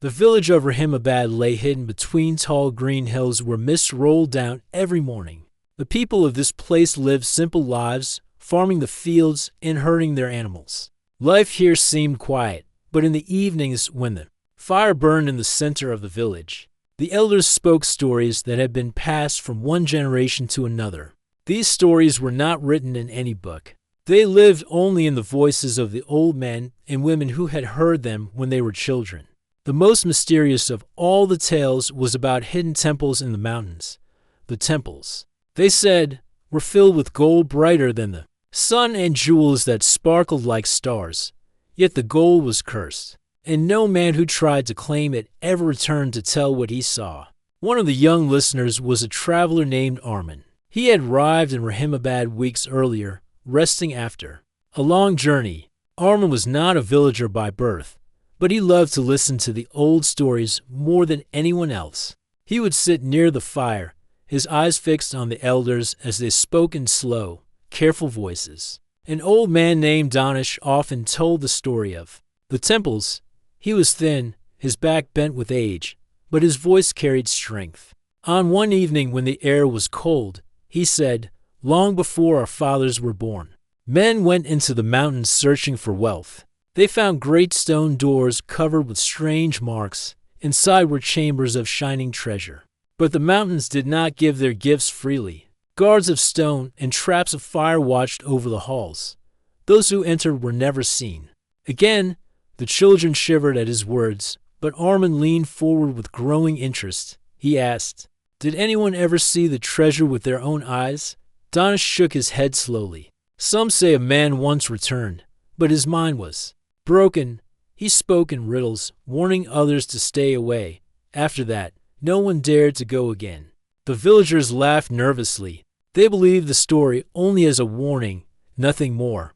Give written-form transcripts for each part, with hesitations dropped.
The village of Rahimabad lay hidden between tall green hills where mist rolled down every morning. The people of this place lived simple lives, farming the fields and herding their animals. Life here seemed quiet, but in the evenings when the fire burned in the center of the village, the elders spoke stories that had been passed from one generation to another. These stories were not written in any book. They lived only in the voices of the old men and women who had heard them when they were children. The most mysterious of all the tales was about hidden temples in the mountains. The temples, they said, were filled with gold brighter than the sun and jewels that sparkled like stars. Yet the gold was cursed, and no man who tried to claim it ever returned to tell what he saw. One of the young listeners was a traveler named Armin. He had arrived in Rahimabad weeks earlier, resting after a long journey. Armin was not a villager by birth, but he loved to listen to the old stories more than anyone else. He would sit near the fire, his eyes fixed on the elders as they spoke in slow, careful voices. An old man named Danish often told the story of the temples. He was thin, his back bent with age, but his voice carried strength. On one evening when the air was cold, he said, "Long before our fathers were born, men went into the mountains searching for wealth. They found great stone doors covered with strange marks. Inside were chambers of shining treasure. But the mountains did not give their gifts freely. Guards of stone and traps of fire watched over the halls. Those who entered were never seen." Again, the children shivered at his words, but Armin leaned forward with growing interest. He asked, "Did anyone ever see the treasure with their own eyes?" Danish shook his head slowly. "Some say a man once returned, but his mind was broken. He spoke in riddles, warning others to stay away. After that, no one dared to go again." The villagers laughed nervously. They believed the story only as a warning, nothing more.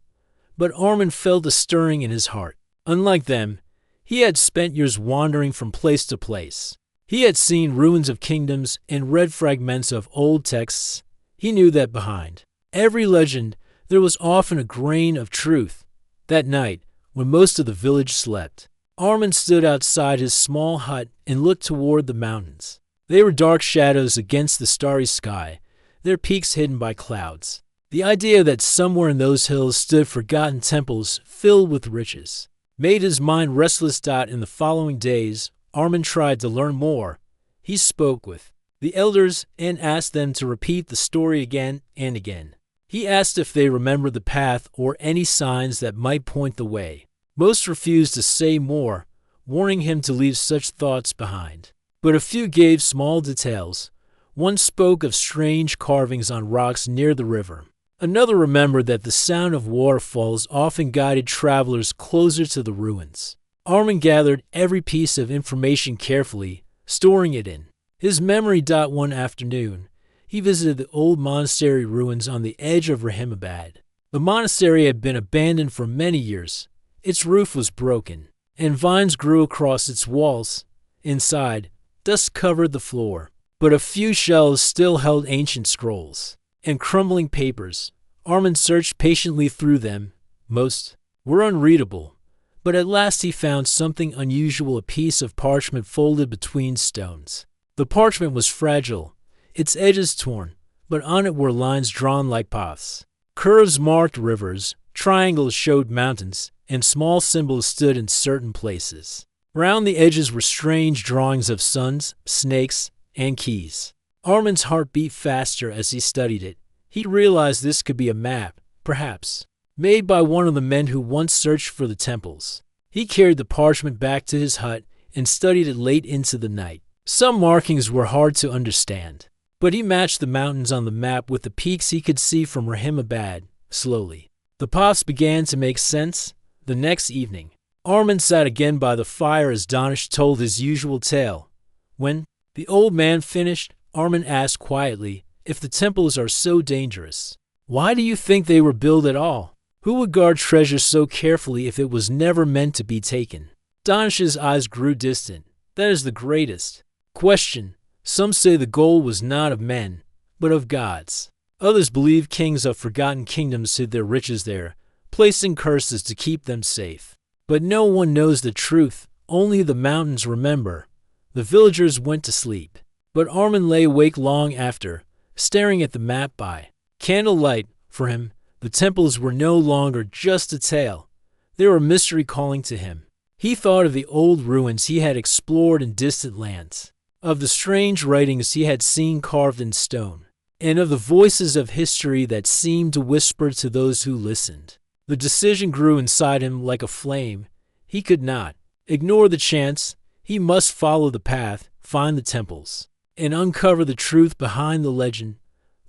But Armin felt a stirring in his heart. Unlike them, he had spent years wandering from place to place. He had seen ruins of kingdoms and read fragments of old texts. He knew that behind every legend there was often a grain of truth. That night, when most of the village slept, Armin stood outside his small hut and looked toward the mountains. They were dark shadows against the starry sky, their peaks hidden by clouds. The idea that somewhere in those hills stood forgotten temples filled with riches made his mind restless. In the following days, Armin tried to learn more. He spoke with the elders and asked them to repeat the story again and again. He asked if they remembered the path or any signs that might point the way. Most refused to say more, warning him to leave such thoughts behind. But a few gave small details. One spoke of strange carvings on rocks near the river. Another remembered that the sound of waterfalls often guided travelers closer to the ruins. Armin gathered every piece of information carefully, storing it in his memory. One afternoon, he visited the old monastery ruins on the edge of Rahimabad. The monastery had been abandoned for many years. Its roof was broken, and vines grew across its walls. Inside, dust covered the floor, but a few shelves still held ancient scrolls and crumbling papers. Armin searched patiently through them. Most were unreadable, but at last he found something unusual: a piece of parchment folded between stones. The parchment was fragile, its edges torn, but on it were lines drawn like paths. Curves marked rivers, triangles showed mountains, and small symbols stood in certain places. Round the edges were strange drawings of suns, snakes, and keys. Armin's heart beat faster as he studied it. He realized this could be a map, perhaps, made by one of the men who once searched for the temples. He carried the parchment back to his hut and studied it late into the night. Some markings were hard to understand, but he matched the mountains on the map with the peaks he could see from Rahimabad. Slowly, the paths began to make sense. The next evening, Armin sat again by the fire as Danish told his usual tale. When the old man finished, Armin asked quietly, "If the temples are so dangerous, why do you think they were built at all? Who would guard treasure so carefully if it was never meant to be taken?" Danish's eyes grew distant. "That is the greatest question. Some say the gold was not of men, but of gods. Others believe kings of forgotten kingdoms hid their riches there, placing curses to keep them safe. But no one knows the truth Only the mountains remember. The villagers went to sleep. But Armin lay awake long after, staring at the map by candlelight. For him, the temples were no longer just a tale. They were a mystery calling to him. He thought of the old ruins he had explored in distant lands, of the strange writings he had seen carved in stone, and of the voices of history that seemed to whisper to those who listened. The decision grew inside him like a flame. He could not ignore the chance. He must follow the path, find the temples, and uncover the truth behind the legend.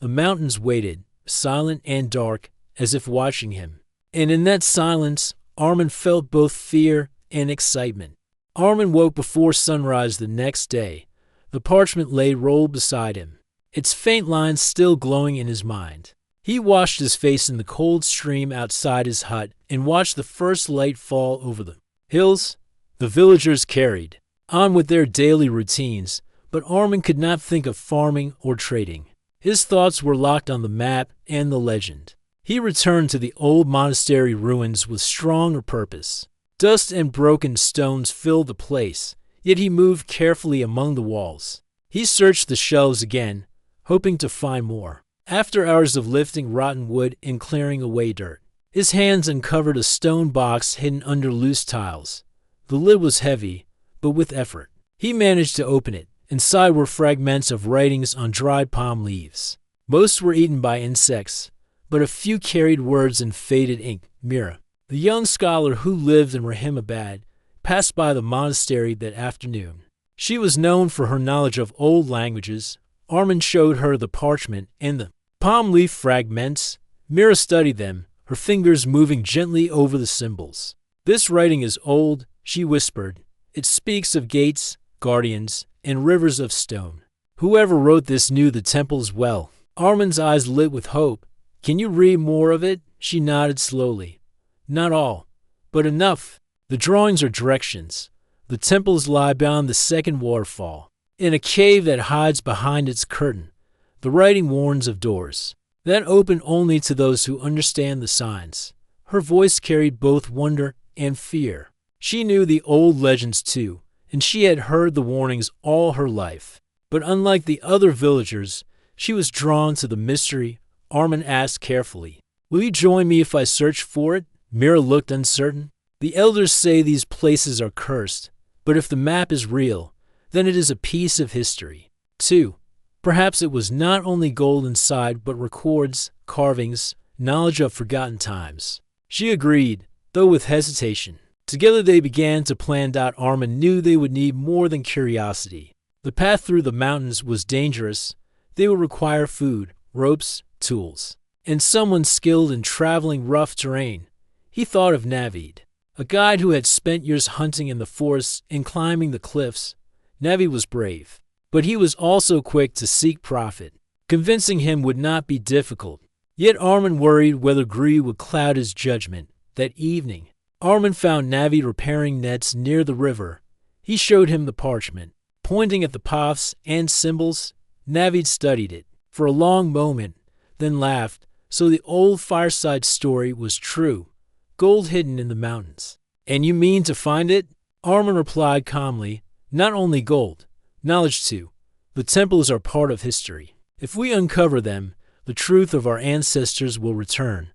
The mountains waited, silent and dark, as if watching him. And in that silence, Armin felt both fear and excitement. Armin woke before sunrise the next day. The parchment lay rolled beside him, its faint lines still glowing in his mind. He washed his face in the cold stream outside his hut and watched the first light fall over the hills. The villagers carried on with their daily routines, but Armin could not think of farming or trading. His thoughts were locked on the map and the legend. He returned to the old monastery ruins with stronger purpose. Dust and broken stones filled the place, yet he moved carefully among the walls. He searched the shelves again, hoping to find more. After hours of lifting rotten wood and clearing away dirt, his hands uncovered a stone box hidden under loose tiles. The lid was heavy, but with effort, he managed to open it. Inside were fragments of writings on dried palm leaves. Most were eaten by insects, but a few carried words in faded ink. Mira, the young scholar who lived in Rahimabad, passed by the monastery that afternoon. She was known for her knowledge of old languages. Armin showed her the parchment and the palm leaf fragments. Mira studied them, her fingers moving gently over the symbols. "This writing is old," she whispered. "It speaks of gates, guardians, and rivers of stone. Whoever wrote this knew the temples well." Armin's eyes lit with hope. "Can you read more of it?" She nodded slowly. "Not all, but enough. The drawings are directions. The temples lie beyond the second waterfall, in a cave that hides behind its curtain. The writing warns of doors that open only to those who understand the signs." Her voice carried both wonder and fear. She knew the old legends too, and she had heard the warnings all her life. But unlike the other villagers, she was drawn to the mystery. Armin asked carefully, "Will you join me if I search for it?" Mira looked uncertain. "The elders say these places are cursed, but if the map is real, then it is a piece of history, too. Perhaps it was not only gold inside, but records, carvings, knowledge of forgotten times." She agreed, though with hesitation. Together they began to plan out. Armin knew they would need more than curiosity. The path through the mountains was dangerous. They would require food, ropes, tools, and someone skilled in traveling rough terrain. He thought of Navid, a guide who had spent years hunting in the forests and climbing the cliffs. Navid was brave, but he was also quick to seek profit. Convincing him would not be difficult. Yet Armin worried whether greed would cloud his judgment. That evening, Armin found Navid repairing nets near the river. He showed him the parchment, pointing at the paths and symbols. Navid studied it for a long moment, then laughed. So the old fireside story was true. Gold hidden in the mountains. "And you mean to find it?" Armin replied calmly. "Not only gold, knowledge too. The temples are part of history. If we uncover them, the truth of our ancestors will return."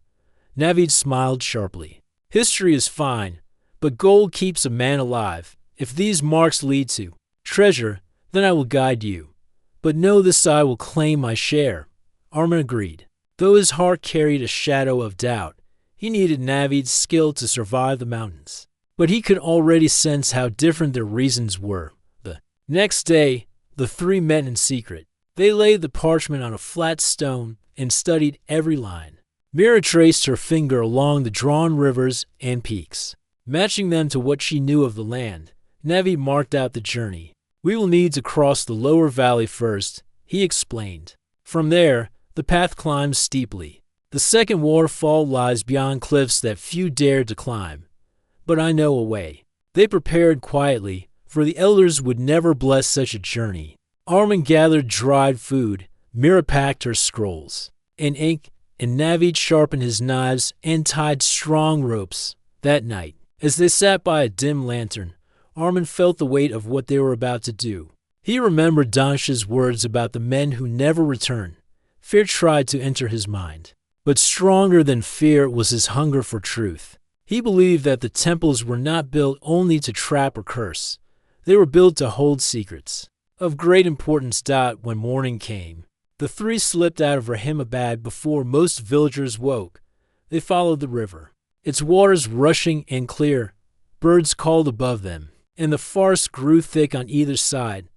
Navid smiled sharply. "History is fine, but gold keeps a man alive. If these marks lead to treasure, then I will guide you. But know this, I will claim my share." Armin agreed, though his heart carried a shadow of doubt. He needed Navid's skill to survive the mountains, but he could already sense how different their reasons were. The next day, the three met in secret. They laid the parchment on a flat stone and studied every line. Mira traced her finger along the drawn rivers and peaks, matching them to what she knew of the land. Navid marked out the journey. "We will need to cross the lower valley first," he explained. "From there, the path climbs steeply. The second waterfall lies beyond cliffs that few dare to climb. But I know a way." They prepared quietly, for the elders would never bless such a journey. Armin gathered dried food. Mira packed her scrolls and ink, and Navid sharpened his knives and tied strong ropes. That night, as they sat by a dim lantern, Armin felt the weight of what they were about to do. He remembered Danish's words about the men who never return. Fear tried to enter his mind. But stronger than fear was his hunger for truth. He believed that the temples were not built only to trap or curse. They were built to hold secrets. Of great importance. When morning came, the three slipped out of Rahimabad before most villagers woke. They followed the river. Its waters rushing and clear. Birds called above them, and the forest grew thick on either side.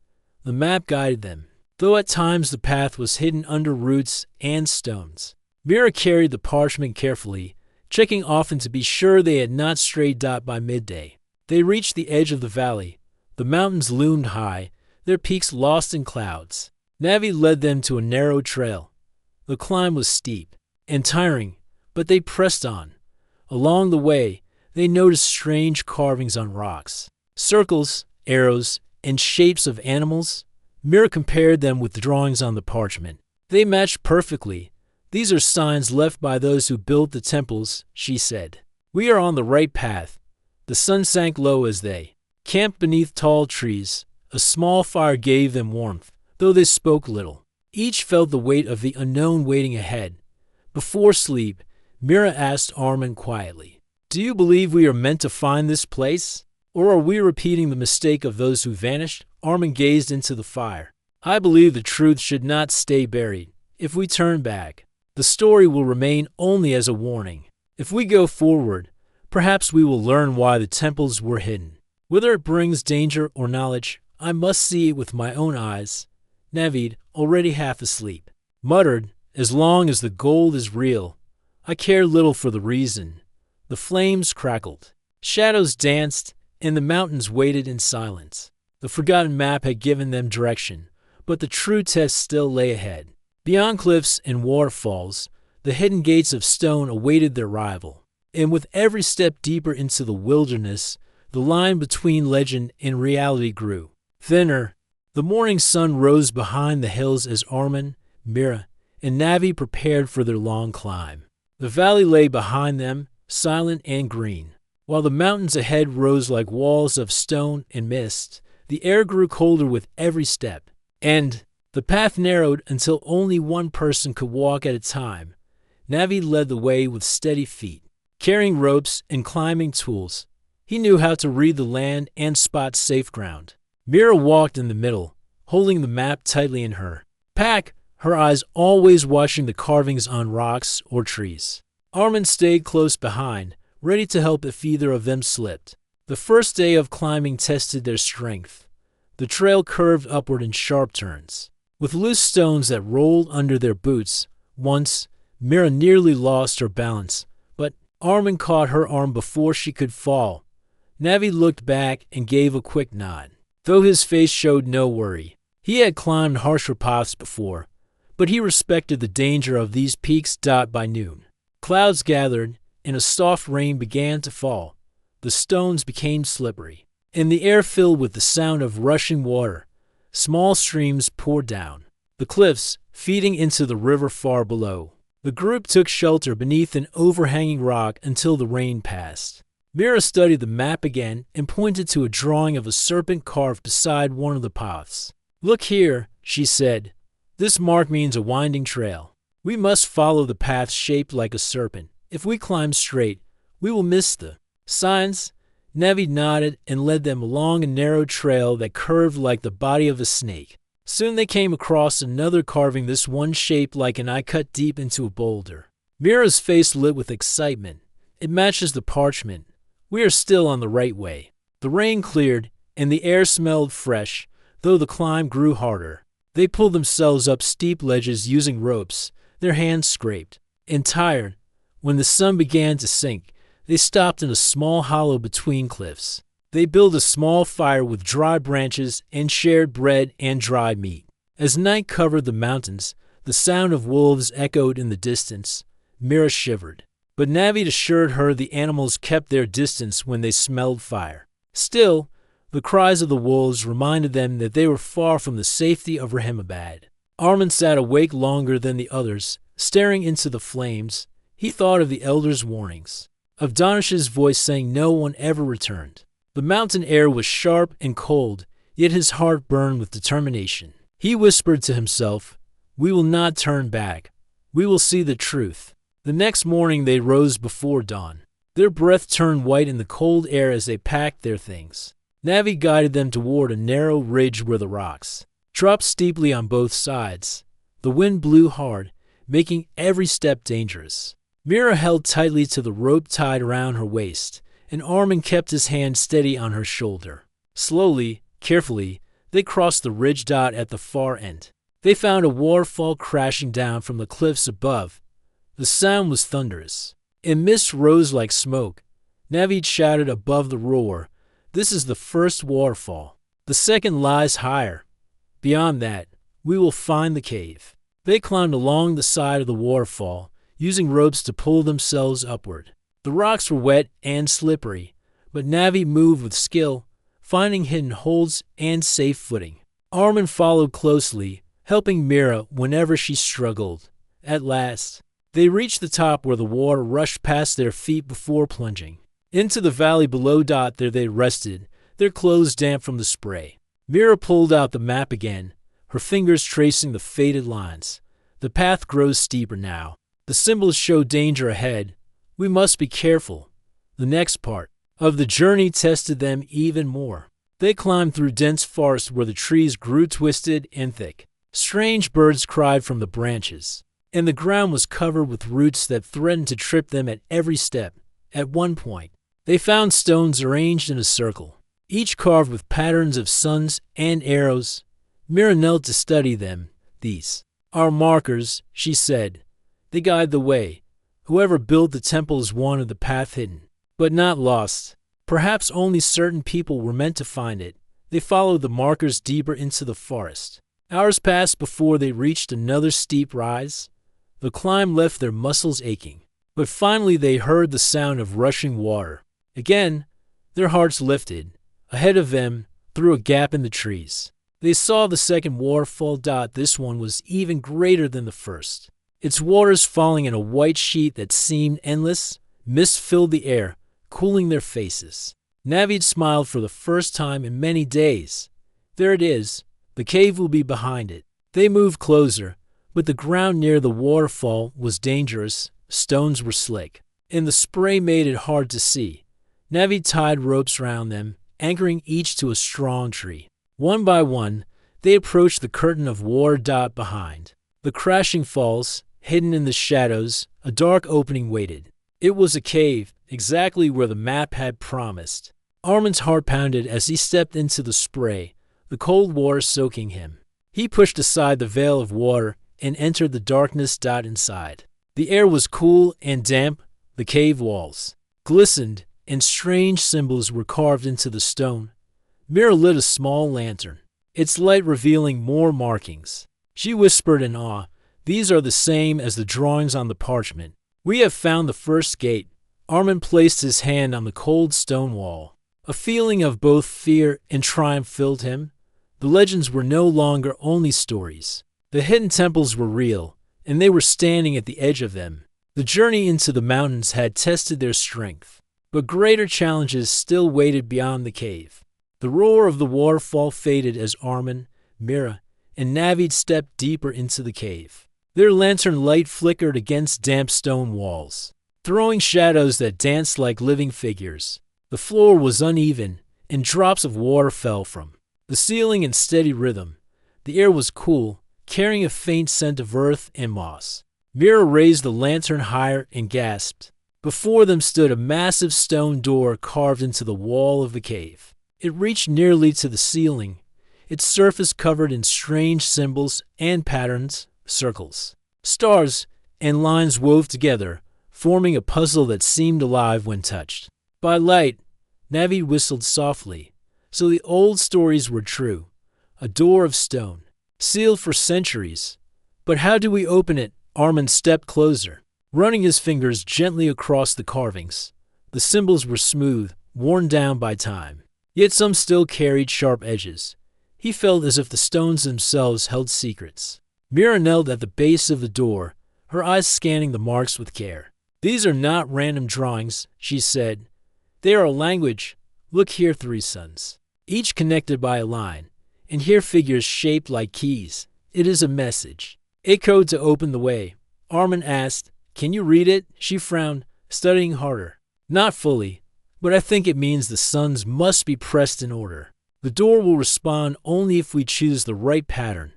The map guided them, though at times the path was hidden under roots and stones. Mira carried the parchment carefully, checking often to be sure they had not strayed. By midday, they reached the edge of the valley. The mountains loomed high, their peaks lost in clouds. Navi led them to a narrow trail. The climb was steep and tiring, but they pressed on. Along the way, they noticed strange carvings on rocks, circles, arrows, and shapes of animals. Mira compared them with the drawings on the parchment. They matched perfectly. These are signs left by those who built the temples, she said. We are on the right path. The sun sank low as they camped beneath tall trees. A small fire gave them warmth, though they spoke little. Each felt the weight of the unknown waiting ahead. Before sleep, Mira asked Armin quietly, "Do you believe we are meant to find this place? Or are we repeating the mistake of those who vanished?" Armin gazed into the fire. "I believe the truth should not stay buried. If we turn back, the story will remain only as a warning. If we go forward, perhaps we will learn why the temples were hidden. Whether it brings danger or knowledge, I must see it with my own eyes." Navid, already half asleep, muttered, "As long as the gold is real, I care little for the reason." The flames crackled, shadows danced, and the mountains waited in silence. The forgotten map had given them direction, but the true test still lay ahead. Beyond cliffs and waterfalls, the hidden gates of stone awaited their rival. And with every step deeper into the wilderness, the line between legend and reality grew thinner. The morning sun rose behind the hills as Armin, Mira, and Navi prepared for their long climb. The valley lay behind them, silent and green, while the mountains ahead rose like walls of stone and mist. The air grew colder with every step, and the path narrowed until only one person could walk at a time. Navi led the way with steady feet, carrying ropes and climbing tools. He knew how to read the land and spot safe ground. Mira walked in the middle, holding the map tightly in her pack, her eyes always watching the carvings on rocks or trees. Armin stayed close behind, ready to help if either of them slipped. The first day of climbing tested their strength. The trail curved upward in sharp turns, with loose stones that rolled under their boots. Once, Mira nearly lost her balance, but Armin caught her arm before she could fall. Navi looked back and gave a quick nod, though his face showed no worry. He had climbed harsher paths before, but he respected the danger of these peaks. By noon, clouds gathered, and a soft rain began to fall. The stones became slippery, and the air filled with the sound of rushing water. Small streams poured down the cliffs, feeding into the river far below. The group took shelter beneath an overhanging rock until the rain passed. Mira studied the map again and pointed to a drawing of a serpent carved beside one of the paths. "Look here," she said. "This mark means a winding trail. We must follow the path shaped like a serpent. If we climb straight, we will miss the signs." Navi nodded and led them along a narrow trail that curved like the body of a snake. Soon they came across another carving, this one shaped like an eye cut deep into a boulder. Mira's face lit with excitement. "It matches the parchment. We are still on the right way." The rain cleared, and the air smelled fresh, though the climb grew harder. They pulled themselves up steep ledges using ropes, their hands scraped. And tired, when the sun began to sink, they stopped in a small hollow between cliffs. They built a small fire with dry branches and shared bread and dried meat. As night covered the mountains, the sound of wolves echoed in the distance. Mira shivered, but Navid assured her the animals kept their distance when they smelled fire. Still, the cries of the wolves reminded them that they were far from the safety of Rahimabad. Armin sat awake longer than the others, staring into the flames. He thought of the elders' warnings, of Danish's voice saying no one ever returned. The mountain air was sharp and cold, yet his heart burned with determination. He whispered to himself, "We will not turn back. We will see the truth." The next morning they rose before dawn. Their breath turned white in the cold air as they packed their things. Navi guided them toward a narrow ridge where the rocks dropped steeply on both sides. The wind blew hard, making every step dangerous. Mira held tightly to the rope tied around her waist, and Armin kept his hand steady on her shoulder. Slowly, carefully, they crossed the ridge at the far end. They found a waterfall crashing down from the cliffs above. The sound was thunderous. A mist rose like smoke. Navid shouted above the roar, "This is the first waterfall. The second lies higher. Beyond that, we will find the cave." They climbed along the side of the waterfall, using ropes to pull themselves upward. The rocks were wet and slippery, but Navi moved with skill, finding hidden holds and safe footing. Armin followed closely, helping Mira whenever she struggled. At last, they reached the top where the water rushed past their feet before plunging into the valley below. There they rested, their clothes damp from the spray. Mira pulled out the map again, her fingers tracing the faded lines. The path grows steeper now. The symbols show danger ahead. We must be careful. The next part of the journey tested them even more. They climbed through dense forest where the trees grew twisted and thick. Strange birds cried from the branches, and the ground was covered with roots that threatened to trip them at every step. At one point, they found stones arranged in a circle, each carved with patterns of suns and arrows. Mira knelt to study them. "These are markers," she said. "They guide the way. Whoever built the temples wanted the path hidden, but not lost. Perhaps only certain people were meant to find it." They followed the markers deeper into the forest. Hours passed before they reached another steep rise. The climb left their muscles aching, but finally they heard the sound of rushing water. Again, their hearts lifted. Ahead of them, through a gap in the trees, they saw the second waterfall. This one was even greater than the first, its waters falling in a white sheet that seemed endless. Mist filled the air, cooling their faces. Navid smiled for the first time in many days. "There it is. The cave will be behind it." They moved closer, but the ground near the waterfall was dangerous. Stones were slick, and the spray made it hard to see. Navi tied ropes around them, anchoring each to a strong tree. One by one, they approached the curtain of water. Behind the crashing falls, hidden in the shadows, a dark opening waited. It was a cave, exactly where the map had promised. Armin's heart pounded as he stepped into the spray, the cold water soaking him. He pushed aside the veil of water and entered the darkness. Inside, the air was cool and damp. The cave walls glistened, and strange symbols were carved into the stone. Mira lit a small lantern, its light revealing more markings. She whispered in awe, "These are the same as the drawings on the parchment. We have found the first gate." Armin placed his hand on the cold stone wall. A feeling of both fear and triumph filled him. The legends were no longer only stories. The hidden temples were real, and they were standing at the edge of them. The journey into the mountains had tested their strength, but greater challenges still waited beyond the cave. The roar of the waterfall faded as Armin, Mira, and Navid stepped deeper into the cave. Their lantern light flickered against damp stone walls, throwing shadows that danced like living figures. The floor was uneven, and drops of water fell from the ceiling in steady rhythm. The air was cool, carrying a faint scent of earth and moss. Mira raised the lantern higher and gasped. Before them stood a massive stone door carved into the wall of the cave. It reached nearly to the ceiling, its surface covered in strange symbols and patterns, circles, stars, and lines wove together, forming a puzzle that seemed alive when touched. By light, Navi whistled softly. So the old stories were true. A door of stone, sealed for centuries. But how do we open it? Armin stepped closer, running his fingers gently across the carvings. The symbols were smooth, worn down by time, yet some still carried sharp edges. He felt as if the stones themselves held secrets. Mira knelt at the base of the door, her eyes scanning the marks with care. "These are not random drawings," she said. "They are a language. Look here, 3 suns, each connected by a line, and here figures shaped like keys. It is a message. Echoed to open the way. Armin asked, "Can you read it?" She frowned, studying harder. "Not fully, but I think it means the suns must be pressed in order. The door will respond only if we choose the right pattern."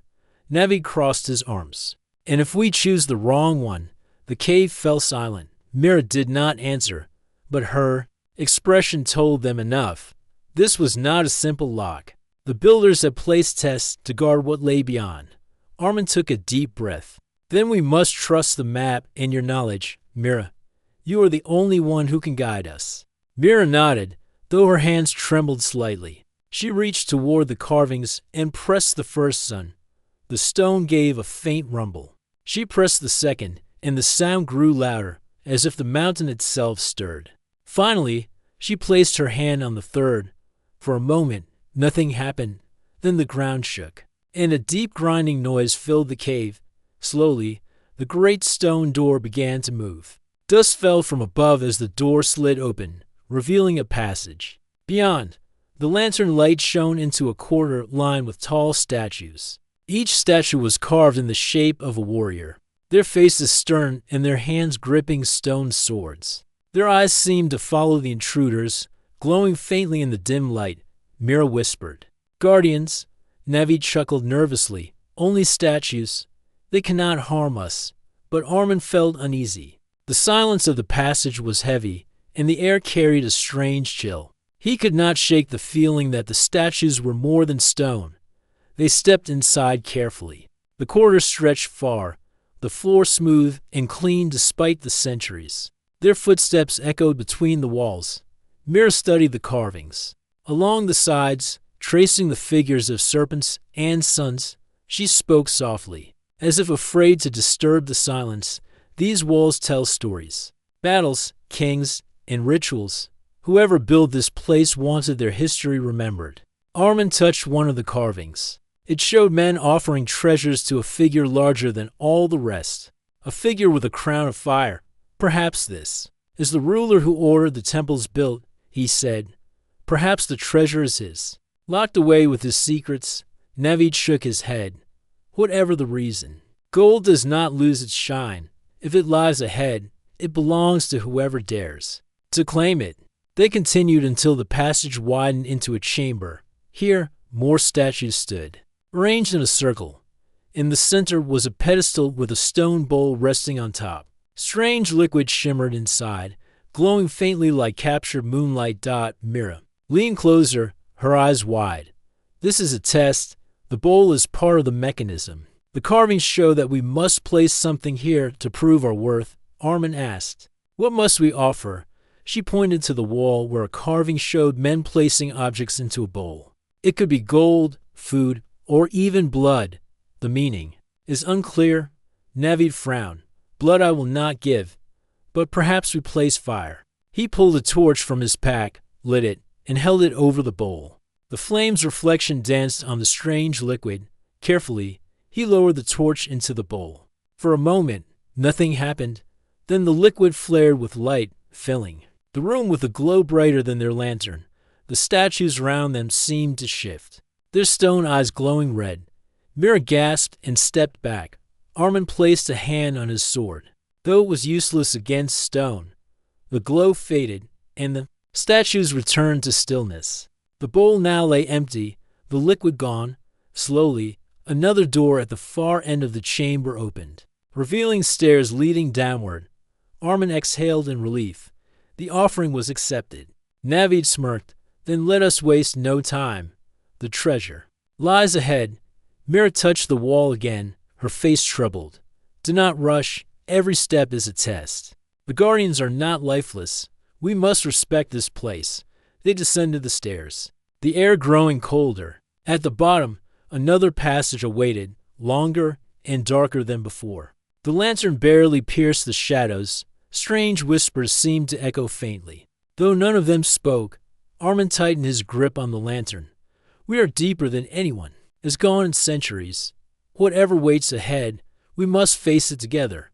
Navi crossed his arms. "And if we choose the wrong one?" The cave fell silent. Mira did not answer, but her expression told them enough. This was not a simple lock. The builders had placed tests to guard what lay beyond. Armin took a deep breath. "Then we must trust the map and your knowledge, Mira. You are the only one who can guide us." Mira nodded, though her hands trembled slightly. She reached toward the carvings and pressed the first sun. The stone gave a faint rumble. She pressed the second, and the sound grew louder, as if the mountain itself stirred. Finally, she placed her hand on the third. For a moment, nothing happened. Then the ground shook, and a deep grinding noise filled the cave. Slowly, the great stone door began to move. Dust fell from above as the door slid open, revealing a passage. Beyond, the lantern light shone into a corridor lined with tall statues. Each statue was carved in the shape of a warrior, their faces stern and their hands gripping stone swords. Their eyes seemed to follow the intruders, glowing faintly in the dim light. Mira whispered, "Guardians." Navi chuckled nervously. "Only statues. They cannot harm us." But Armin felt uneasy. The silence of the passage was heavy, and the air carried a strange chill. He could not shake the feeling that the statues were more than stone. They stepped inside carefully. The corridor stretched far, the floor smooth and clean despite the centuries. Their footsteps echoed between the walls. Mira studied the carvings. Along the sides, tracing the figures of serpents and suns, she spoke softly. As if afraid to disturb the silence, these walls tell stories. Battles, kings, and rituals. Whoever built this place wanted their history remembered. Armin touched one of the carvings. It showed men offering treasures to a figure larger than all the rest. A figure with a crown of fire. "Perhaps this is the ruler who ordered the temples built," he said. "Perhaps the treasure is his. Locked away with his secrets." Navid shook his head. "Whatever the reason, gold does not lose its shine. If it lies ahead, it belongs to whoever dares to claim it." They continued until the passage widened into a chamber. Here, more statues stood, arranged in a circle. In the center was a pedestal with a stone bowl resting on top. Strange liquid shimmered inside, glowing faintly like captured moonlight. Mira leaned closer, her eyes wide. "This is a test. The bowl is part of the mechanism. The carvings show that we must place something here to prove our worth." Armin asked, "What must we offer?" She pointed to the wall where a carving showed men placing objects into a bowl. "It could be gold, food, or even blood. The meaning is unclear." Navid frowned. "Blood I will not give, but perhaps we place fire." He pulled a torch from his pack, lit it, and held it over the bowl. The flame's reflection danced on the strange liquid. Carefully, he lowered the torch into the bowl. For a moment, nothing happened. Then the liquid flared with light, filling the room with a glow brighter than their lantern. The statues around them seemed to shift, their stone eyes glowing red. Mira gasped and stepped back. Armin placed a hand on his sword. Though it was useless against stone, the glow faded, and the statues returned to stillness. The bowl now lay empty, the liquid gone. Slowly, another door at the far end of the chamber opened, revealing stairs leading downward. Armin exhaled in relief. The offering was accepted. Navid smirked. "Then let us waste no time. The treasure lies ahead." Mira touched the wall again, her face troubled. "Do not rush. Every step is a test. The guardians are not lifeless. We must respect this place." They descended the stairs, the air growing colder. At the bottom, another passage awaited, longer and darker than before. The lantern barely pierced the shadows. Strange whispers seemed to echo faintly. Though none of them spoke, Armin tightened his grip on the lantern. "We are deeper than anyone has gone in centuries. Whatever waits ahead, we must face it together."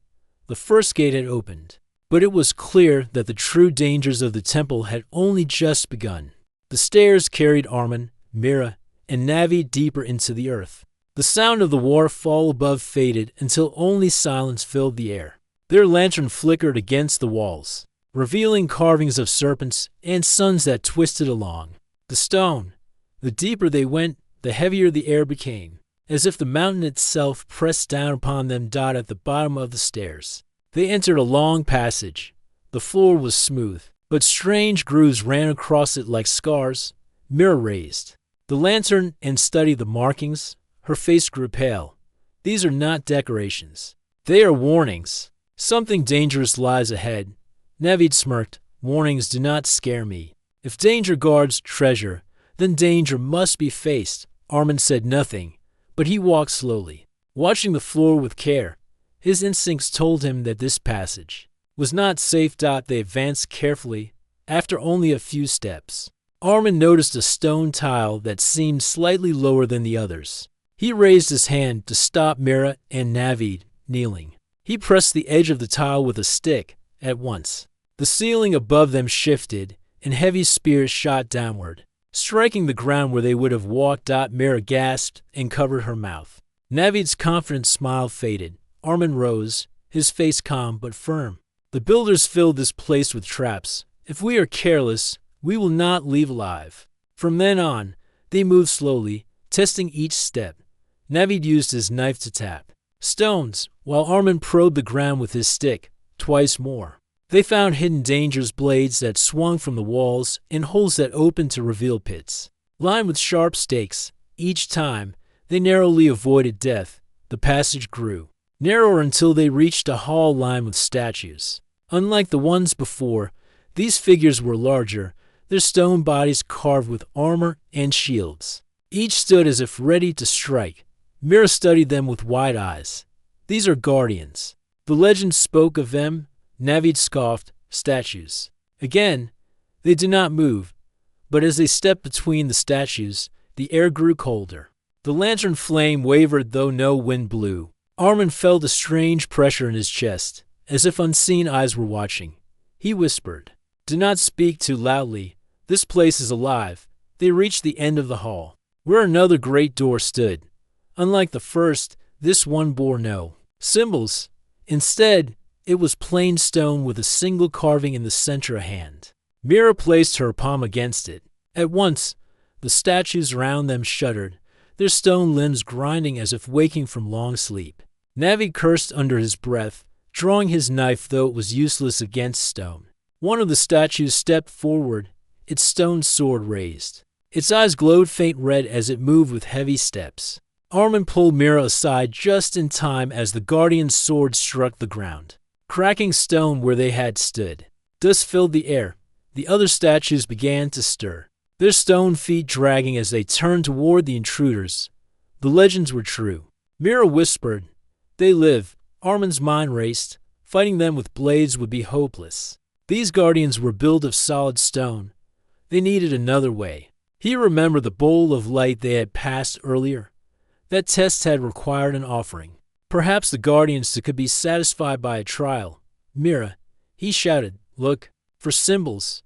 The first gate had opened, but it was clear that the true dangers of the temple had only just begun. The stairs carried Armin, Mira, and Navi deeper into the earth. The sound of the waterfall above faded until only silence filled the air. Their lantern flickered against the walls, revealing carvings of serpents and suns that twisted along the stone. The deeper they went, the heavier the air became, as if the mountain itself pressed down upon them. At the bottom of the stairs, they entered a long passage. The floor was smooth, but strange grooves ran across it like scars. Mira raised the lantern and studied the markings. Her face grew pale. These are not decorations. They are warnings. Something dangerous lies ahead. Navid smirked. Warnings do not scare me. If danger guards treasure, then danger must be faced. Armin said nothing, but he walked slowly, watching the floor with care. His instincts told him that this passage was not safe. They advanced carefully. After only a few steps, Armin noticed a stone tile that seemed slightly lower than the others. He raised his hand to stop Mira and Navid, kneeling. He pressed the edge of the tile with a stick. At once, the ceiling above them shifted, and heavy spears shot downward, striking the ground where they would have walked. Mira gasped and covered her mouth. Navid's confident smile faded. Armin rose, his face calm but firm. The builders filled this place with traps. If we are careless, we will not leave alive. From then on, they moved slowly, testing each step. Navid used his knife to tap stones, while Armin probed the ground with his stick. Twice more. They found hidden dangers, blades that swung from the walls and holes that opened to reveal pits, lined with sharp stakes. Each time, they narrowly avoided death. The passage grew narrower until they reached a hall lined with statues. Unlike the ones before, these figures were larger, their stone bodies carved with armor and shields. Each stood as if ready to strike. Mira studied them with wide eyes. These are guardians. The legend spoke of them. Navid scoffed. Statues. Again, they did not move, but as they stepped between the statues, the air grew colder. The lantern flame wavered though no wind blew. Armin felt a strange pressure in his chest, as if unseen eyes were watching. He whispered, "Do not speak too loudly. This place is alive." They reached the end of the hall, where another great door stood. Unlike the first, this one bore no symbols. Instead, it was plain stone with a single carving in the center. A hand. Mira placed her palm against it. At once, the statues around them shuddered, their stone limbs grinding as if waking from long sleep. Navi cursed under his breath, drawing his knife though it was useless against stone. One of the statues stepped forward, its stone sword raised. Its eyes glowed faint red as it moved with heavy steps. Armin pulled Mira aside just in time as the guardian's sword struck the ground, cracking stone where they had stood. Dust filled the air. The other statues began to stir, their stone feet dragging as they turned toward the intruders. The legends were true. Mira whispered, "They live." Armin's mind raced. Fighting them with blades would be hopeless. These guardians were built of solid stone. They needed another way. He remembered the bowl of light they had passed earlier. That test had required an offering. Perhaps the guardians could be satisfied by a trial. "Mira," he shouted, "look for symbols.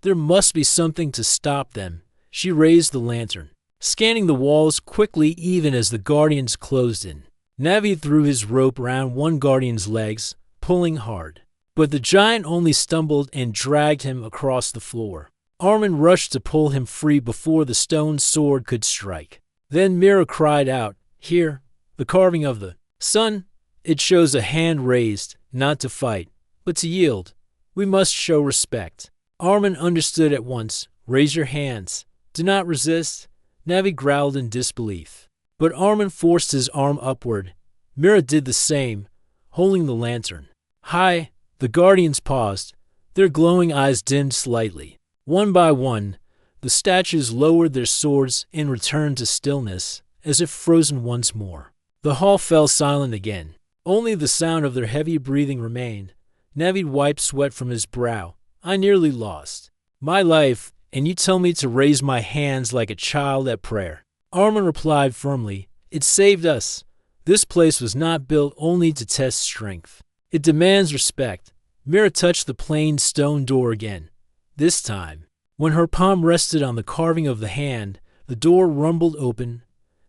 There must be something to stop them." She raised the lantern, scanning the walls quickly even as the guardians closed in. Navi threw his rope around one guardian's legs, pulling hard. But the giant only stumbled and dragged him across the floor. Armin rushed to pull him free before the stone sword could strike. Then Mira cried out, "Here, the carving of the sun. It shows a hand raised, not to fight, but to yield. We must show respect." Armin understood at once. "Raise your hands. Do not resist." Navi growled in disbelief. But Armin forced his arm upward. Mira did the same, holding the lantern high. The guardians paused, their glowing eyes dimmed slightly. One by one, the statues lowered their swords and returned to stillness, as if frozen once more. The hall fell silent again. Only the sound of their heavy breathing remained. Navid wiped sweat from his brow. "I nearly lost my life, and you tell me to raise my hands like a child at prayer." Armin replied firmly, "It saved us. This place was not built only to test strength. It demands respect." Mira touched the plain stone door again. This time, When her palm rested on the carving of the hand, the door rumbled open.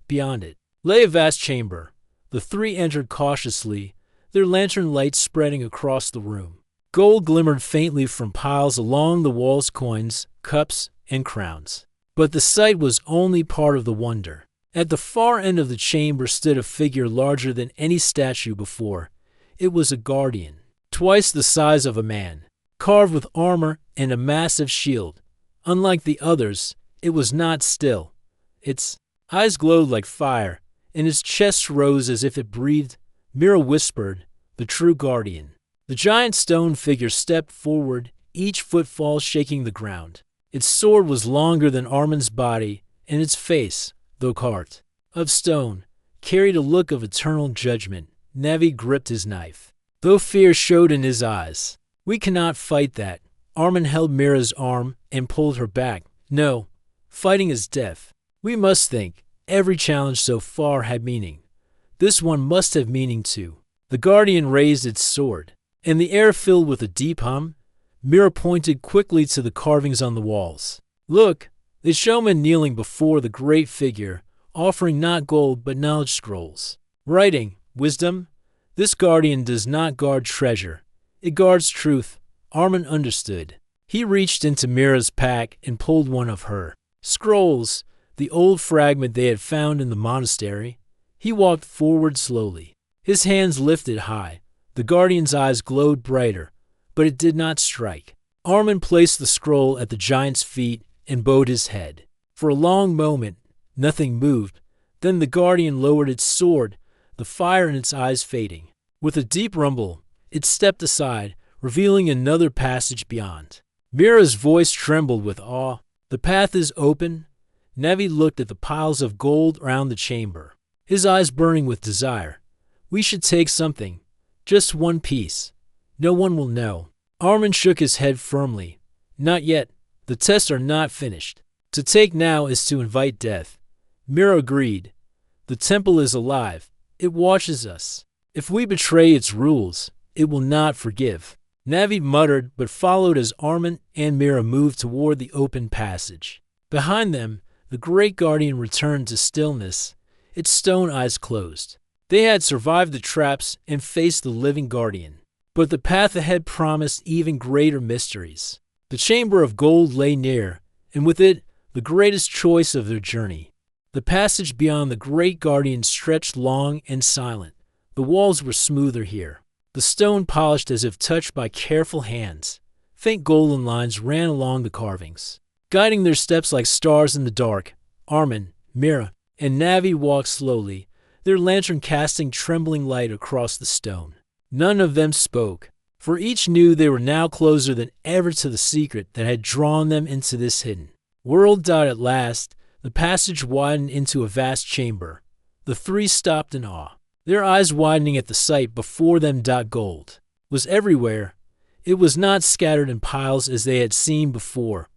Beyond it lay a vast chamber. The three entered cautiously, their lantern light spreading across the room. Gold glimmered faintly from piles along the walls, coins, cups, and crowns. But the sight was only part of the wonder. At the far end of the chamber stood a figure larger than any statue before. It was a guardian, twice the size of a man, carved with armor and a massive shield. Unlike the others, it was not still. Its eyes glowed like fire, and its chest rose as if it breathed. Mira whispered, "The true guardian." The giant stone figure stepped forward, each footfall shaking the ground. Its sword was longer than Armin's body, and its face, though carved of stone, carried a look of eternal judgment. Navi gripped his knife, though fear showed in his eyes. "We cannot fight that." Armin held Mira's arm and pulled her back. "No, fighting is death. We must think. Every challenge so far had meaning. This one must have meaning too." The guardian raised its sword, and the air filled with a deep hum. Mira pointed quickly to the carvings on the walls. "Look!" They showed men kneeling before the great figure, offering not gold but knowledge scrolls. Writing, wisdom. This guardian does not guard treasure. It guards truth. Armin understood. He reached into Mira's pack and pulled one of her scrolls, the old fragment they had found in the monastery. He walked forward slowly, his hands lifted high. The guardian's eyes glowed brighter, but it did not strike. Armin placed the scroll at the giant's feet and bowed his head. For a long moment, nothing moved. Then the guardian lowered its sword, the fire in its eyes fading. With a deep rumble, it stepped aside, revealing another passage beyond. Mira's voice trembled with awe. "The path is open." Navi looked at the piles of gold around the chamber, his eyes burning with desire. "We should take something, just one piece. No one will know." Armin shook his head firmly. "Not yet. The tests are not finished. To take now is to invite death." Mira agreed. "The temple is alive. It watches us. If we betray its rules, it will not forgive." Navi muttered but followed as Armin and Mira moved toward the open passage. Behind them, the great guardian returned to stillness, its stone eyes closed. They had survived the traps and faced the living guardian. But the path ahead promised even greater mysteries. The chamber of gold lay near, and with it, the greatest choice of their journey. The passage beyond the great guardian stretched long and silent. The walls were smoother here, the stone polished as if touched by careful hands. Faint golden lines ran along the carvings, guiding their steps like stars in the dark. Armin, Mira, and Navi walked slowly, their lantern casting trembling light across the stone. None of them spoke, for each knew they were now closer than ever to the secret that had drawn them into this hidden world. At last, the passage widened into a vast chamber. The three stopped in awe, their eyes widening at the sight before them. Gold was everywhere. It was not scattered in piles as they had seen before,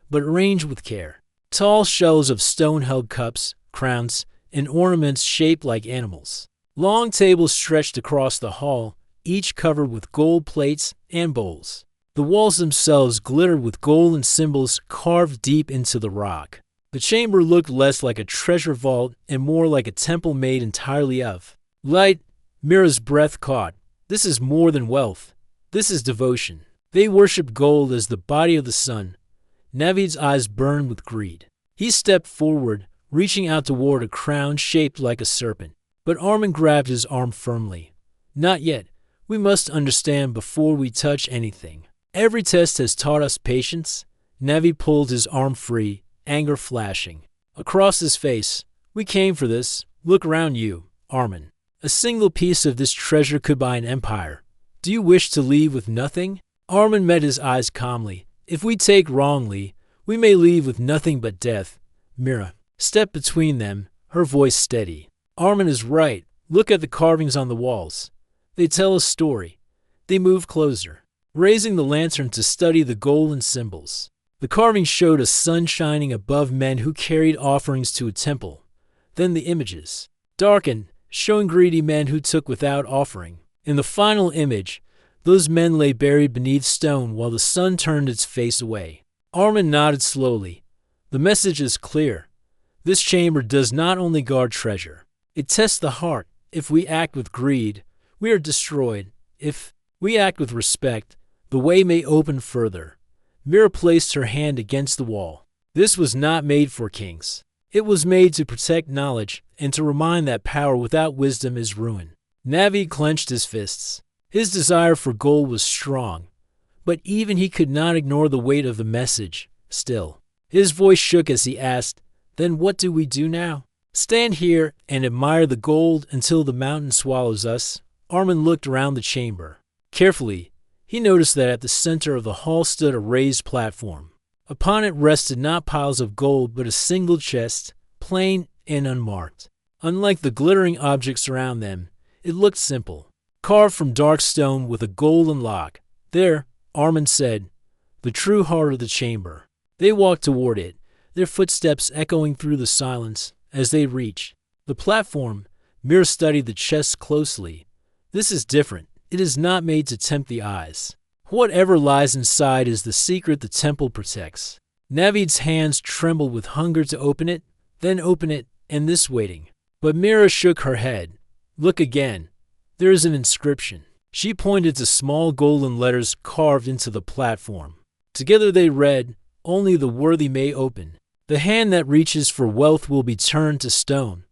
but arranged with care. Tall shelves of stone held cups, crowns, and ornaments shaped like animals. Long tables stretched across the hall, each covered with gold plates and bowls. The walls themselves glittered with golden symbols carved deep into the rock. The chamber looked less like a treasure vault and more like a temple made entirely of light. Mira's breath caught. This is more than wealth. This is devotion. They worshipped gold as the body of the sun. Navid's eyes burned with greed. He stepped forward, reaching out toward a crown shaped like a serpent. But Armin grabbed his arm firmly. "Not yet. We must understand before we touch anything. Every test has taught us patience." Navi pulled his arm free, anger flashing across his face. "We came for this. Look around you, Armin. A single piece of this treasure could buy an empire. Do you wish to leave with nothing?" Armin met his eyes calmly. "If we take wrongly, we may leave with nothing but death." Mira stepped between them, her voice steady. "Armin is right. Look at the carvings on the walls. They tell a story." They moved closer, raising the lantern to study the golden symbols. The carvings showed a sun shining above men who carried offerings to a temple. Then the images darkened, showing greedy men who took without offering. In the final image, those men lay buried beneath stone while the sun turned its face away. Armin nodded slowly. The message is clear. This chamber does not only guard treasure. It tests the heart. If we act with greed, we are destroyed. If we act with respect, the way may open further. Mira placed her hand against the wall. This was not made for kings. It was made to protect knowledge and to remind that power without wisdom is ruin. Navid clenched his fists. His desire for gold was strong, but even he could not ignore the weight of the message. Still, his voice shook as he asked, "Then what do we do now?" "Stand here and admire the gold until the mountain swallows us." Armin looked around the chamber. Carefully, he noticed that at the center of the hall stood a raised platform. Upon it rested not piles of gold, but a single chest, plain and unmarked. Unlike the glittering objects around them, it looked simple, carved from dark stone with a golden lock. "There," Armin said, "the true heart of the chamber." They walked toward it, their footsteps echoing through the silence. As they reached the platform, Mira studied the chest closely. This is different. It is not made to tempt the eyes. Whatever lies inside is the secret the temple protects. Navid's hands trembled with hunger to open it, then open it, and this waiting. But Mira shook her head. "Look again. There is an inscription." She pointed to small golden letters carved into the platform. Together they read, "Only the worthy may open. The hand that reaches for wealth will be turned to stone.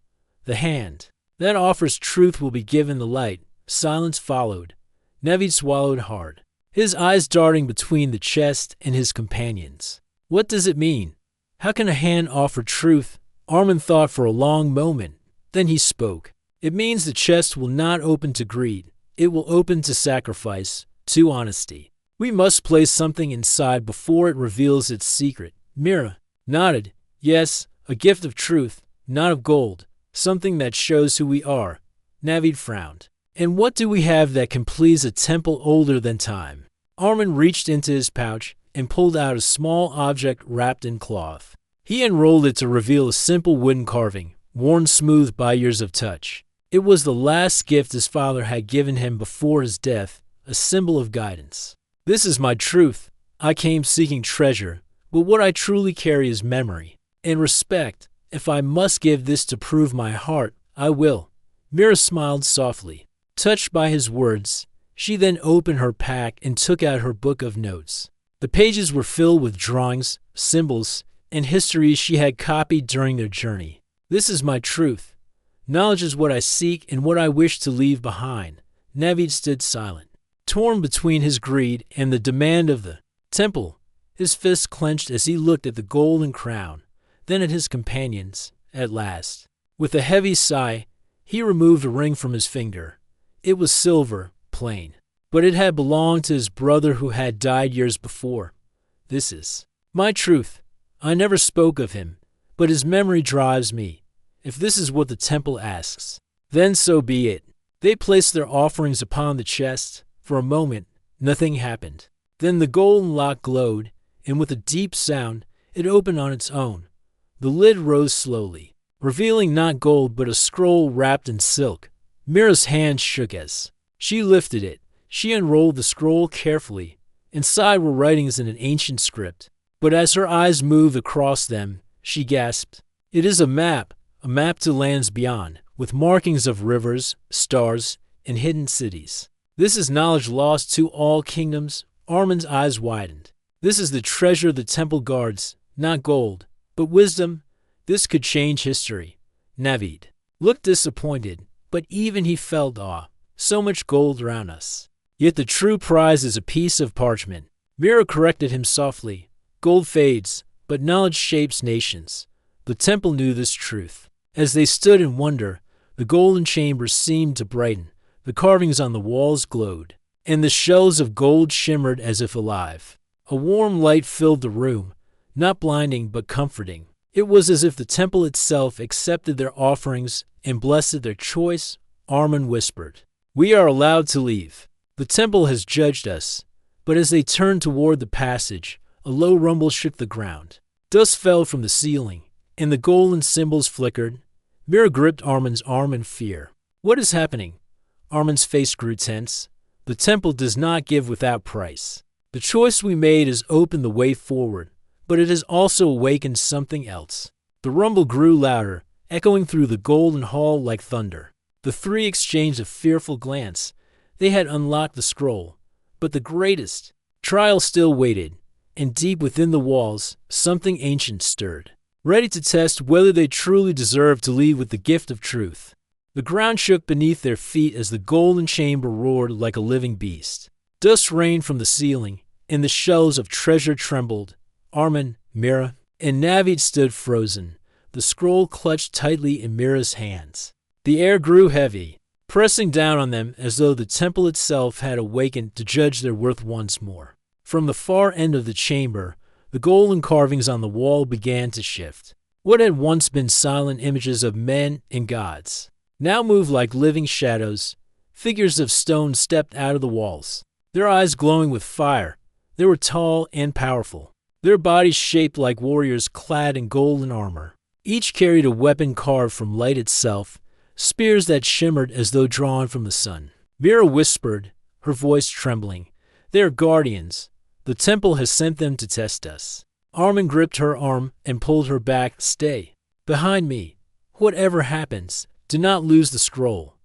The hand that offers truth will be given the light." Silence followed. Navid swallowed hard, his eyes darting between the chest and his companions. What does it mean? How can a hand offer truth? Armin thought for a long moment. Then he spoke. "It means the chest will not open to greed. It will open to sacrifice, to honesty. We must place something inside before it reveals its secret." Mira nodded. "Yes, a gift of truth, not of gold. Something that shows who we are." Navid frowned. "And what do we have that can please a temple older than time?" Armin reached into his pouch and pulled out a small object wrapped in cloth. He unrolled it to reveal a simple wooden carving, worn smooth by years of touch. It was the last gift his father had given him before his death, a symbol of guidance. "This is my truth. I came seeking treasure, but what I truly carry is memory and respect. If I must give this to prove my heart, I will." Mira smiled softly. Touched by his words, she then opened her pack and took out her book of notes. The pages were filled with drawings, symbols, and histories she had copied during their journey. "This is my truth. Knowledge is what I seek and what I wish to leave behind." Navid stood silent, torn between his greed and the demand of the temple. His fists clenched as he looked at the golden crown, then at his companions. At last, with a heavy sigh, he removed a ring from his finger. It was silver, plain, but it had belonged to his brother who had died years before. "This is my truth. I never spoke of him, but his memory drives me. If this is what the temple asks, then so be it." They placed their offerings upon the chest. For a moment, nothing happened. Then the golden lock glowed, and with a deep sound, it opened on its own. The lid rose slowly, revealing not gold but a scroll wrapped in silk. Mira's hand shook as she lifted it. She unrolled the scroll carefully. Inside were writings in an ancient script, but as her eyes moved across them, she gasped. "It is a map to lands beyond, with markings of rivers, stars, and hidden cities. This is knowledge lost to all kingdoms." Armin's eyes widened. "This is the treasure the temple guards, not gold, but wisdom. This could change history." Navid looked disappointed, but even he felt awe. So much gold around us. Yet the true prize is a piece of parchment. Mira corrected him softly. "Gold fades, but knowledge shapes nations." The temple knew this truth. As they stood in wonder, the golden chamber seemed to brighten. The carvings on the walls glowed, and the shells of gold shimmered as if alive. A warm light filled the room, not blinding but comforting. It was as if the temple itself accepted their offerings and blessed their choice. Armin whispered, "We are allowed to leave. The temple has judged us." But as they turned toward the passage, a low rumble shook the ground. Dust fell from the ceiling, and the golden symbols flickered. Mira gripped Armin's arm in fear. "What is happening?" Armin's face grew tense. "The temple does not give without price. The choice we made has opened the way forward. but it has also awakened something else. The rumble grew louder, echoing through the golden hall like thunder. The three exchanged a fearful glance. They had unlocked the scroll, but the greatest trial still waited, and deep within the walls, something ancient stirred, ready to test whether they truly deserved to leave with the gift of truth. The ground shook beneath their feet as the golden chamber roared like a living beast. Dust rained from the ceiling, and the shelves of treasure trembled. Armin, Mira, and Navid stood frozen, the scroll clutched tightly in Mira's hands. The air grew heavy, pressing down on them as though the temple itself had awakened to judge their worth once more. From the far end of the chamber, the golden carvings on the wall began to shift. What had once been silent images of men and gods now moved like living shadows. Figures of stone stepped out of the walls, their eyes glowing with fire. They were tall and powerful, their bodies shaped like warriors clad in golden armor. Each carried a weapon carved from light itself, spears that shimmered as though drawn from the sun. Mira whispered, her voice trembling, "They are guardians. The temple has sent them to test us." Armin gripped her arm and pulled her back. "Stay behind me. Whatever happens, do not lose the scroll.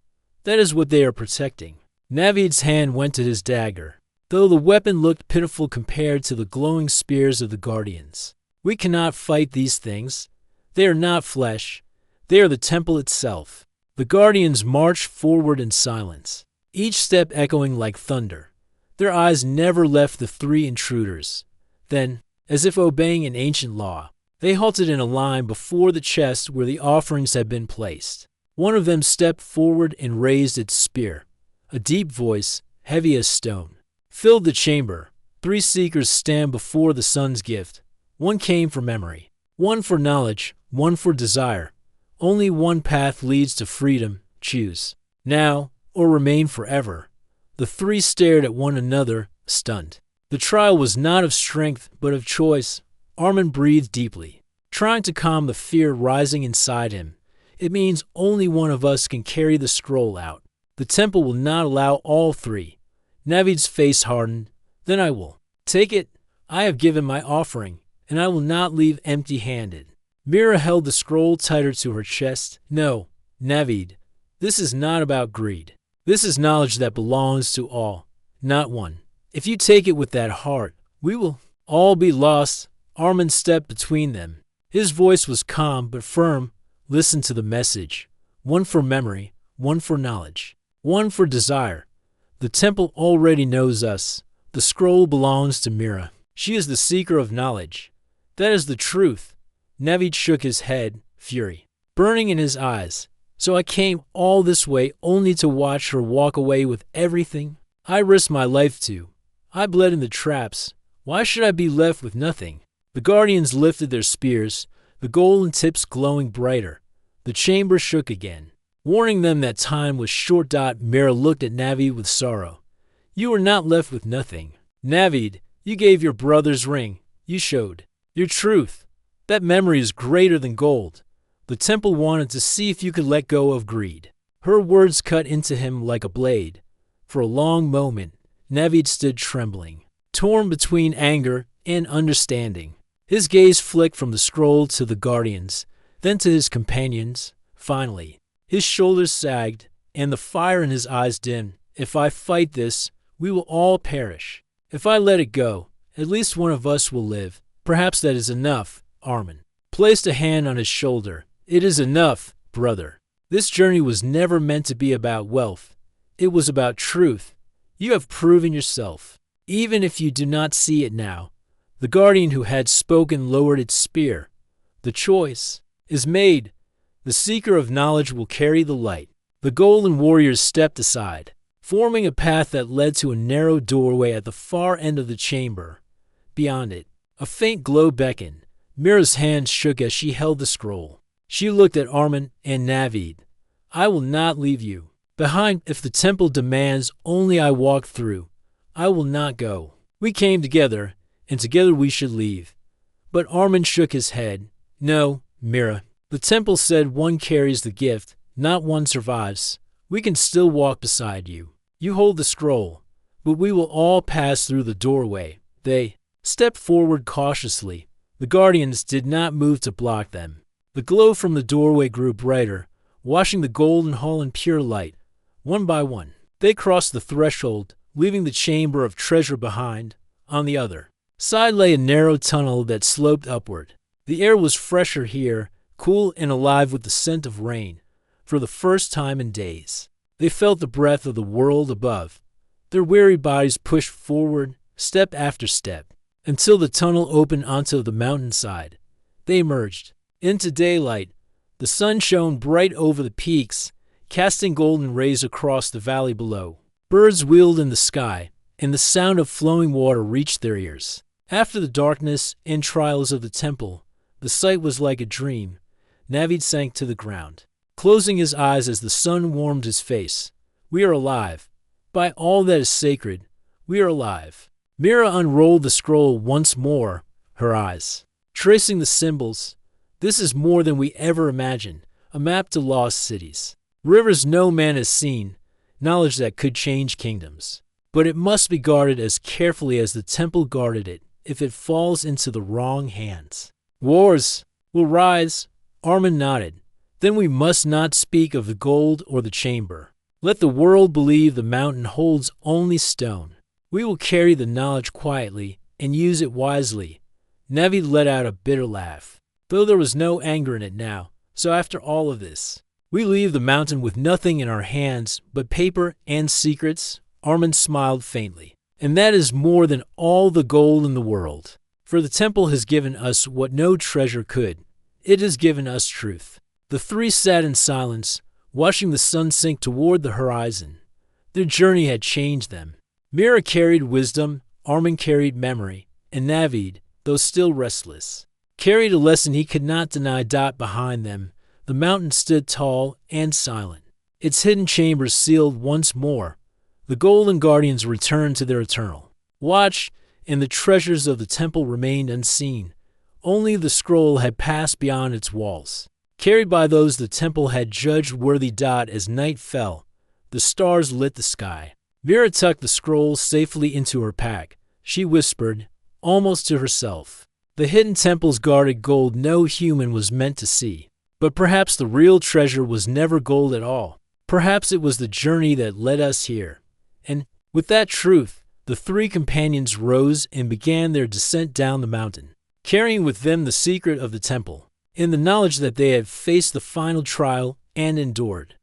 That is what they are protecting." Navid's hand went to his dagger, though the weapon looked pitiful compared to the glowing spears of the guardians. "We cannot fight these things. They are not flesh. They are the temple itself." The guardians marched forward in silence, each step echoing like thunder. Their eyes never left the three intruders. Then, as if obeying an ancient law, they halted in a line before the chest where the offerings had been placed. One of them stepped forward and raised its spear. A deep voice, heavy as stone, filled the chamber. Three seekers stand before the sun's gift. One came for memory, one for knowledge, one for desire. Only one path leads to freedom. Choose now or remain forever. The three stared at one another, stunned. The trial was not of strength, but of choice. Armin breathed deeply, trying to calm the fear rising inside him. "It means only one of us can carry the scroll out. The temple will not allow all three." Navid's face hardened. "Then I will. Take it. I have given my offering, and I will not leave empty-handed." Mira held the scroll tighter to her chest. "No, Navid, this is not about greed. This is knowledge that belongs to all, not one. If you take it with that heart, we will all be lost." Armin stepped between them. His voice was calm but firm. "Listen to the message. One for memory, one for knowledge, one for desire. The temple already knows us. The scroll belongs to Mira. She is the seeker of knowledge. That is the truth." Navid shook his head, fury burning in his eyes. "So I came all this way only to watch her walk away with everything I risked my life to. I bled in the traps. Why should I be left with nothing?" The guardians lifted their spears, the golden tips glowing brighter. The chamber shook again, warning them that time was short. Mira looked at Navid with sorrow. "You were not left with nothing. Navid, you gave your brother's ring. You showed your truth. That memory is greater than gold. The temple wanted to see if you could let go of greed." Her words cut into him like a blade. For a long moment, Navid stood trembling, torn between anger and understanding. His gaze flicked from the scroll to the guardians, then to his companions. Finally, his shoulders sagged, and the fire in his eyes dimmed. "If I fight this, we will all perish. If I let it go, at least one of us will live. Perhaps that is enough." Armin placed a hand on his shoulder. "It is enough, brother. This journey was never meant to be about wealth. It was about truth. You have proven yourself, even if you do not see it now." The guardian who had spoken lowered its spear. "The choice is made. The seeker of knowledge will carry the light." The golden warriors stepped aside, forming a path that led to a narrow doorway at the far end of the chamber. Beyond it, a faint glow beckoned. Mira's hand shook as she held the scroll. She looked at Armin and Navid. "I will not leave you behind. If the temple demands only I walk through, I will not go. We came together, and together we should leave." But Armin shook his head. "No, Mira. The temple said one carries the gift, not one survives. We can still walk beside you. You hold the scroll, but we will all pass through the doorway." They stepped forward cautiously, The guardians did not move to block them. The glow from the doorway grew brighter, washing the golden hall in pure light. One by one, they crossed the threshold, leaving the chamber of treasure behind. On the other side lay a narrow tunnel that sloped upward. The air was fresher here, cool and alive with the scent of rain. For the first time in days, they felt the breath of the world above. Their weary bodies pushed forward, step after step, until the tunnel opened onto the mountainside. They emerged into daylight. The sun shone bright over the peaks, casting golden rays across the valley below. Birds wheeled in the sky, and the sound of flowing water reached their ears. After the darkness and trials of the temple, the sight was like a dream. Navid sank to the ground, closing his eyes as the sun warmed his face. We are alive. By all that is sacred, we are alive. Mira unrolled the scroll once more, her eyes tracing the symbols. This is more than we ever imagined, a map to lost cities. Rivers no man has seen, knowledge that could change kingdoms. But it must be guarded as carefully as the temple guarded it if it falls into the wrong hands. Wars will rise, Armin nodded. Then we must not speak of the gold or the chamber. Let the world believe the mountain holds only stone. We will carry the knowledge quietly and use it wisely. Navid let out a bitter laugh, though there was no anger in it now. So after all of this, we leave the mountain with nothing in our hands but paper and secrets. Armin smiled faintly. And that is more than all the gold in the world. For the temple has given us what no treasure could. It has given us truth. The three sat in silence, watching the sun sink toward the horizon. Their journey had changed them. Mira carried wisdom, Armin carried memory, and Navid, though still restless, carried a lesson he could not deny. Behind them, the mountain stood tall and silent, its hidden chambers sealed once more. The golden guardians returned to their eternal watch, and the treasures of the temple remained unseen. Only the scroll had passed beyond its walls, carried by those the temple had judged worthy. As night fell, the stars lit the sky. Mira tucked the scroll safely into her pack. She whispered, almost to herself, the hidden temples guarded gold no human was meant to see. But perhaps the real treasure was never gold at all. Perhaps it was the journey that led us here. And with that truth, the three companions rose and began their descent down the mountain, carrying with them the secret of the temple, in the knowledge that they had faced the final trial and endured.